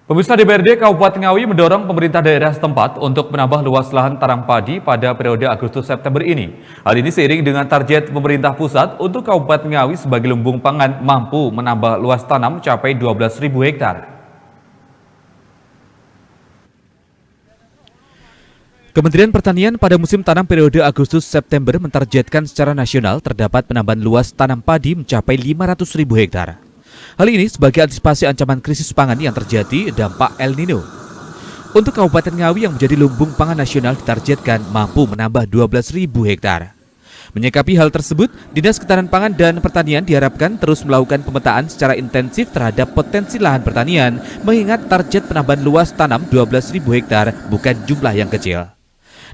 Pemirsa DPRD Kabupaten Ngawi mendorong pemerintah daerah setempat untuk menambah luas lahan tanam padi pada periode Agustus-September ini. Hal ini seiring dengan target pemerintah pusat untuk Kabupaten Ngawi sebagai lumbung pangan mampu menambah luas tanam mencapai 12.000 hektar. Kementerian Pertanian pada musim tanam periode Agustus-September mentargetkan secara nasional terdapat penambahan luas tanam padi mencapai 500.000 hektar. Hal ini sebagai antisipasi ancaman krisis pangan yang terjadi dampak El Nino. Untuk Kabupaten Ngawi yang menjadi lumbung pangan nasional ditargetkan mampu menambah 12.000 hektar. Menyikapi hal tersebut, Dinas Ketahanan Pangan dan Pertanian diharapkan terus melakukan pemetaan secara intensif terhadap potensi lahan pertanian, mengingat target penambahan luas tanam 12.000 hektar bukan jumlah yang kecil.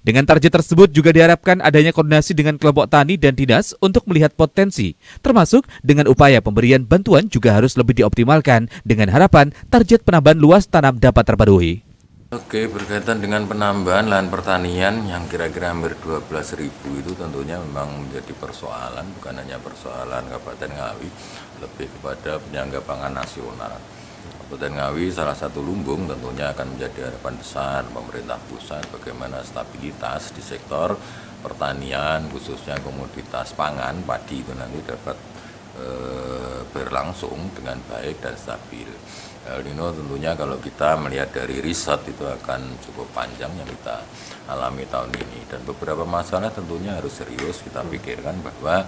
Dengan target tersebut juga diharapkan adanya koordinasi dengan kelompok tani dan dinas untuk melihat potensi, termasuk dengan upaya pemberian bantuan juga harus lebih dioptimalkan dengan harapan target penambahan luas tanam dapat terpenuhi. Oke, berkaitan dengan penambahan lahan pertanian yang kira-kira hampir 12.000 itu tentunya memang menjadi persoalan, bukan hanya persoalan Kabupaten Ngawi, lebih kepada penyangga pangan nasional. Kabupaten Ngawi salah satu lumbung tentunya akan menjadi harapan besar pemerintah pusat bagaimana stabilitas di sektor pertanian khususnya komoditas pangan padi itu nanti dapat berlangsung dengan baik dan stabil. El Nino tentunya kalau kita melihat dari riset itu akan cukup panjang yang kita alami tahun ini dan beberapa masalah tentunya harus serius kita pikirkan bahwa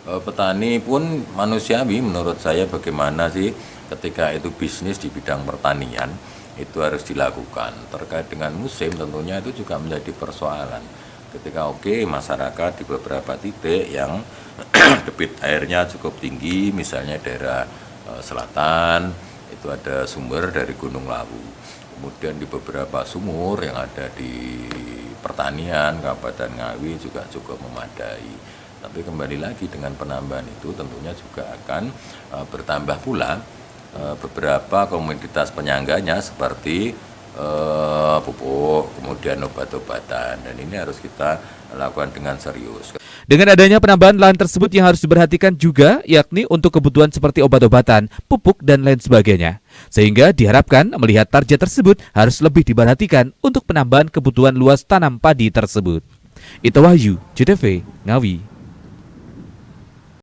petani pun manusiawi menurut saya bagaimana sih ketika itu bisnis di bidang pertanian itu harus dilakukan. Terkait dengan musim tentunya itu juga menjadi persoalan. Ketika masyarakat di beberapa titik yang debit airnya cukup tinggi, misalnya daerah selatan itu ada sumber dari Gunung Lawu. Kemudian di beberapa sumur yang ada di pertanian Kabupaten Ngawi juga cukup memadai. Tapi kembali lagi dengan penambahan itu tentunya juga akan bertambah pula beberapa komoditas penyangganya seperti pupuk, kemudian obat-obatan, dan ini harus kita lakukan dengan serius. Dengan adanya penambahan lahan tersebut yang harus diperhatikan juga yakni untuk kebutuhan seperti obat-obatan, pupuk, dan lain sebagainya. Sehingga diharapkan melihat target tersebut harus lebih diperhatikan untuk penambahan kebutuhan luas tanam padi tersebut. Ita Wahyu, JTV, Ngawi.